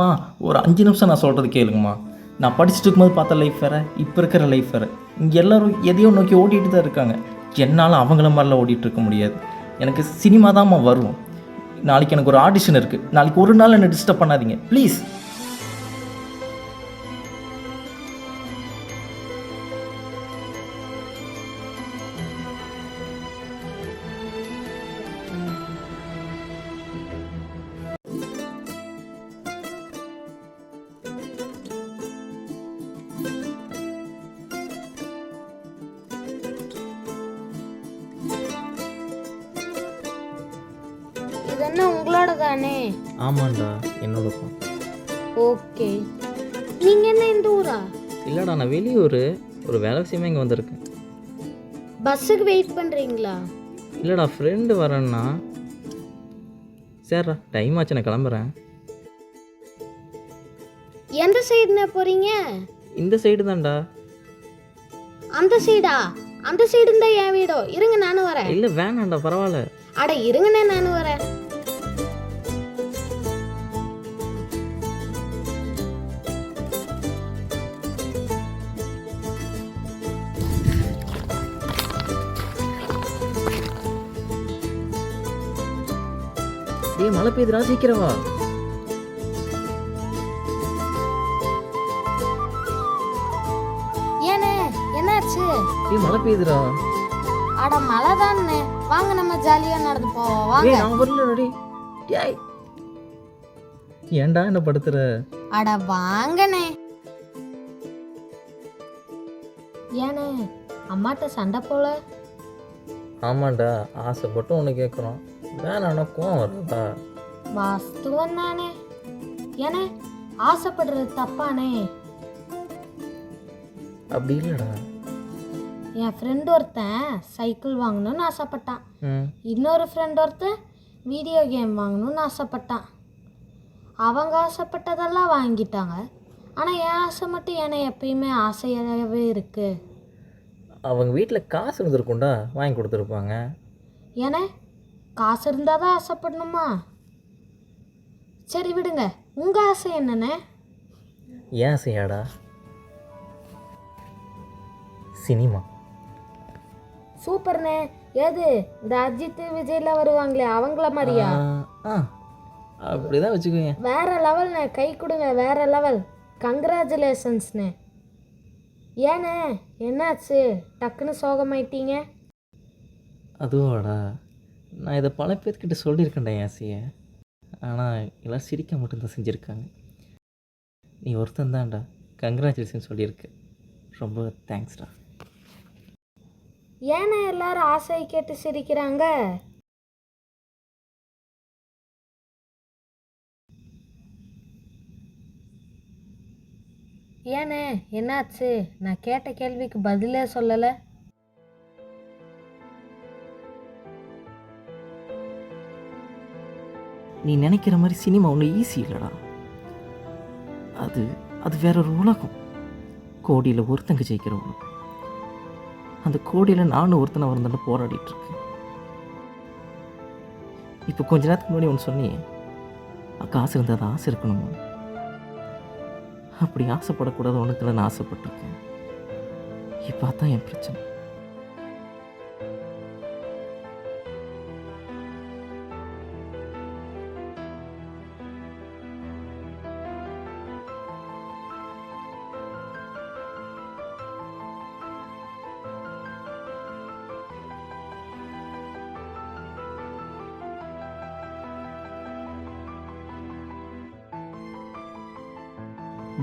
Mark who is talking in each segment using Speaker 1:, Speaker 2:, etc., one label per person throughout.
Speaker 1: அம்மா ஒரு 5 நிமிஷம் நான் சொல்கிறது கேளுங்கம்மா. நான் படிச்சுட்டு இருக்கும்போது பார்த்த லைஃப் வேறு, இப்போ இருக்கிற லைஃப் வேறு. இங்கே எல்லோரும் எதையோ நோக்கி ஓடிட்டு தான் இருக்காங்க. என்னால் அவங்கள மாதிரிலாம் ஓடிட்டு இருக்க முடியாது. எனக்கு சினிமா தான்மா வரும். நாளைக்கு எனக்கு ஒரு ஆடிஷன் இருக்குது. நாளைக்கு ஒரு நாள் என்னை டிஸ்டர்ப் பண்ணாதீங்க ப்ளீஸ்.
Speaker 2: இதென்ன உங்களோட தானே?
Speaker 1: ஆமாண்டா, என்னோட தான்.
Speaker 2: ஓகே. நீங்க என்ன இந்த ஊரா?
Speaker 1: இல்லைடா, நான் வெளியூர் ஒரு வேலை விஷயமா இங்கே வந்திருக்கேன்.
Speaker 2: பஸ்ஸுக்கு வெயிட் பண்றீங்களா?
Speaker 1: இல்லைடா, ஃப்ரெண்டு வரேன்னா. சரிடா, டைம் ஆச்சு, நான் கிளம்புறேன்.
Speaker 2: எந்த சைடுண்ணே போறீங்க?
Speaker 1: இந்த சைடு தான்டா.
Speaker 2: அந்த சைடா? அந்த சைடு இருந்தா என் வீடோ. இருங்க நானும் வரேன்.
Speaker 1: இல்லை வேணாண்டா, பரவாயில்ல.
Speaker 2: அட இருங்கண்ணே நானும் வரேன்.
Speaker 1: டேய், மழை பெய்யுதுடா, சீக்கிரம் வா.
Speaker 2: ஏனே என்னாச்சு?
Speaker 1: டேய், மழை பெய்யுதுடா.
Speaker 2: அட மழை தானே, வாங்க நம்ம ஜாலியா நடந்து போவோம் வாங்க.
Speaker 1: டேய், நான் வரலடா. டேய், ஏன்டா என்ன படுத்துற?
Speaker 2: அட வாங்கண்ணே. ஏனே அம்மாட்ட சண்டை போல?
Speaker 1: ஆமாண்டா, ஆசைப்பட்டு ஒன்று கேட்குறோம், வேணாண்ணா கோவம் வருதா?
Speaker 2: வாஸ்துவம் தானே. ஏனே ஆசைப்படுறது தப்பானே?
Speaker 1: அப்படி இல்லைடா.
Speaker 2: என் ஃப்ரெண்ட் ஒருத்தன் சைக்கிள் வாங்கணும்னு ஆசைப்பட்டான். இன்னொரு ஃப்ரெண்ட் ஒருத்தன் வீடியோ கேம் வாங்கணும்னு ஆசைப்பட்டான். அவங்க ஆசைப்பட்டதெல்லாம் வாங்கிட்டாங்க. ஆனால் என் ஆசை மட்டும் என்னை எப்பயுமே ஆசையாகவே இருக்கு.
Speaker 1: அவங்க வீட்டில் காசு இருந்திருக்கும்டா, வாங்கி கொடுத்துருப்பாங்க.
Speaker 2: ஏன்னா காசு இருந்தால் தான் ஆசைப்படணுமா? சரி விடுங்க, உங்கள் ஆசை என்னண்ணே?
Speaker 1: ஏன் ஆசையாடா? சினிமா.
Speaker 2: சூப்பர்ண்ணே. ஏது இந்த அஜித் விஜய்லாம் வருவாங்களே அவங்கள மாதிரியா?
Speaker 1: அப்படிதான் வச்சுக்கோங்க.
Speaker 2: வேற லெவல்ண்ணே, கை கொடுங்க, வேற லெவல். கங்க்ராச்சுலேஷன்ஸ்ண்ணே. ஏண்ணே என்னாச்சு டக்குன்னு சோகமாயிட்டீங்க?
Speaker 1: அதுவாடா, நான் இதை பல பேர்கிட்ட சொல்லியிருக்கேன்டா என் ஆசையை. ஆனால் எல்லாம் சிரிக்க மட்டும்தான் செஞ்சுருக்காங்க. நீ ஒருத்தன் தான்டா கங்க்ராச்சுலேஷன் சொல்லியிருக்கு. ரொம்ப தேங்க்ஸ்டா.
Speaker 2: ஏண்ணே எல்லாரும் ஆசையை கேட்டு சிரிக்கிறாங்க? ஏண்ணே என்னாச்சு? நான் கேட்ட கேள்விக்கு பதிலே சொல்லலை.
Speaker 1: நீ நினைக்கிற மாதிரி சினிமா ஒன்றும் ஈஸி இல்லைடா. அது அது வேற ஒரு உலகம். கோடியில் ஒருத்தங்க ஜெயிக்கிற உலகம். அந்த கோடியில் நானும் ஒருத்தனை வரந்தாலும் போராடிட்டு இருக்கேன். இப்போ கொஞ்ச நேரத்துக்கு முன்னாடி ஒன்று சொன்னியே, காசு இருந்தால் அது ஆசை இருக்கணுமா? அப்படி ஆசைப்படக்கூடாது ஒன்றுத்தில் நான் ஆசைப்பட்டிருக்கேன். இப்போ அதான் என் பிரச்சனை.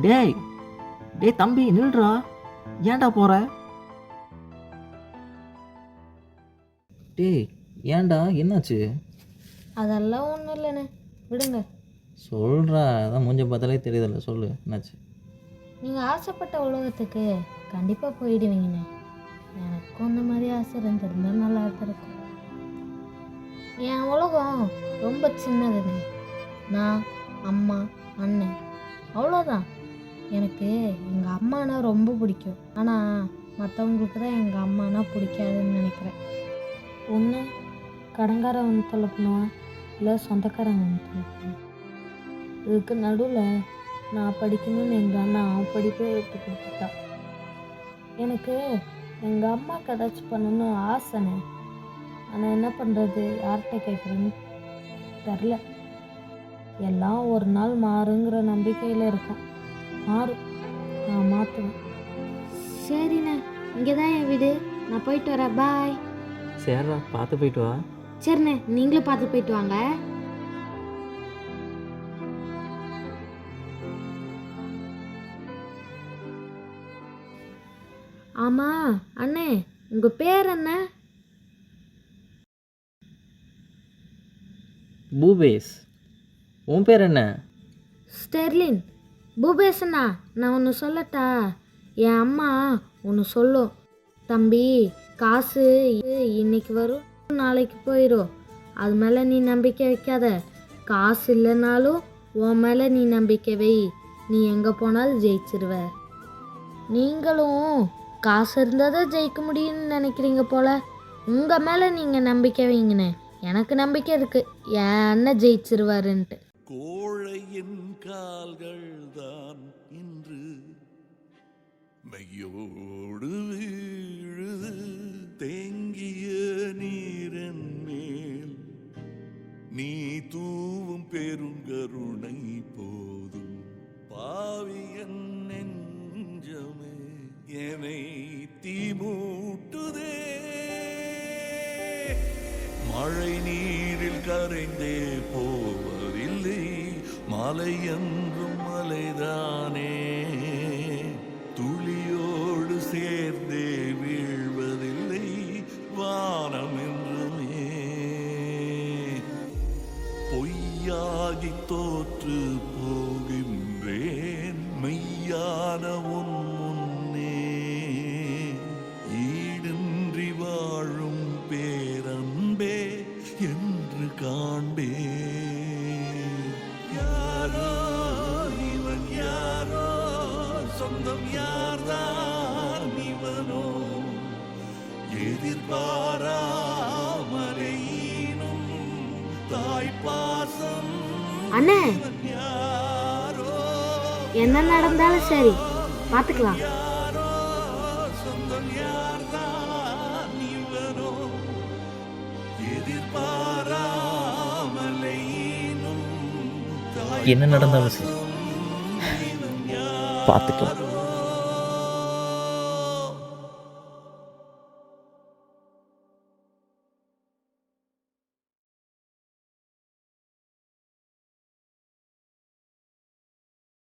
Speaker 1: டேய் டேய் தம்பி, நில்றா. ஏன்டா போற? டேய் ஏன்டா, என்னாச்சு?
Speaker 2: அதெல்லாம் ஒன்றும் இல்லைண்ணே, விடுங்க.
Speaker 1: சொல்கிறா, அதான் மூஞ்ச பார்த்தாலே தெரியுதில்ல, சொல்லு என்னாச்சு?
Speaker 2: நீங்கள் ஆசைப்பட்ட உலகத்துக்கு கண்டிப்பாக போயிடுவீங்கண்ணே. எனக்கும் அந்த மாதிரி ஆசை இருந்திருந்தால் நல்லா இருக்கும். என் உலகம் ரொம்ப சின்னதுண்ணே. நான், அம்மா, அண்ணன், அவ்வளோதான். எனக்கு எங்கள் அம்மானா ரொம்ப பிடிக்கும். ஆனால் மற்றவங்களுக்கு தான் எங்கள் அம்மானா பிடிக்காதுன்னு நினைக்கிறேன். ஒன்று கடங்காரன் வந்து தொலை பண்ணுவான், இல்லை சொந்தக்காரங்க வந்து தொலை பண்ணுவான். இதுக்கு நடுவில் நான் படிக்கணும்னு எங்கள் அண்ணா படிப்பே விட்டு கொடுத்துட்டான். எனக்கு எங்கள் அம்மாவுக்கு ஏதாச்சும் பண்ணணும்னு ஆசைண்ணே. ஆனால் என்ன பண்ணுறது, யார்கிட்ட கேட்குறேன்னு தெரில. எல்லாம் ஒரு நாள் மாறுங்கிற நம்பிக்கையில் இருக்கேன். மாறும், நான் மாற்றுவேன். சரிண்ணே, இங்கே தான் என் வீடு, நான் போயிட்டு வரேன். பாய்.
Speaker 1: சரிடா, பார்த்து போயிட்டு வா.
Speaker 2: சரிண்ணே, நீங்களும் பார்த்து போயிட்டு வாங்க. ஆமாம் அண்ணே, உங்கள் பேர் என்ன?
Speaker 1: பூபேஷ். உன் பேர் என்ன?
Speaker 2: ஸ்டெர்லின். பூபேஷண்ணா, நான் ஒன்று சொல்லட்டா? என் அம்மா ஒன்று சொல்லும். தம்பி, காசு இன்னைக்கு வரும், நாளைக்கு போயிடும். அது மேலே நீ நம்பிக்கை வைக்காத. காசு இல்லைனாலும் உன் மேலே நீ நம்பிக்கை வை. நீ எங்கே போனாலும் ஜெயிச்சிருவ. நீங்களும் காசு இருந்தால் தான் ஜெயிக்க முடியும்னு நினைக்கிறீங்க போல. உங்கள் மேலே நீங்கள் நம்பிக்கை வைங்கண்ணே. எனக்கு நம்பிக்கை இருக்குது, என் அண்ணன் ஜெயிச்சிருவாருன்ட்டு.
Speaker 3: கோழையின் கால்கள் தான் இன்று மையோடு வீழுது. தேங்கிய நீரின் மேல் நீ தூவும் பெருங்கருணை போதும். பாவியன் நெஞ்சமே என்னை தீமூட்டுதே. மழை நீரில் கரைந்தே போவதில்லை, மலை என்றும் மலைதானே. துளியோடு சேர்ந்தே வீழ்வதில்லை, வானம் என்றுமே. பொய்யாகி தோற்று போகின்றேன் மெய்யான உன் முன்னே. ஈடின்றி வாழும் பேரன்பே என்று காண்பே. யாரோ இவன் யாரோ, சொந்தம் யார்தான் இவனோ. எதிர்பாராமலேனும் தாய்ப்பாசம்
Speaker 2: அண்ணே,
Speaker 3: யாரோ.
Speaker 2: என்ன நடந்தாலும் சரி, பார்த்துக்கலாம்.
Speaker 3: யாரோ சொந்தம் யார்தான் இவனோ. எதிர்பாராமலேனும்
Speaker 1: என்ன நடந்தாலும் சரி, பார்த்துக்கலாம்.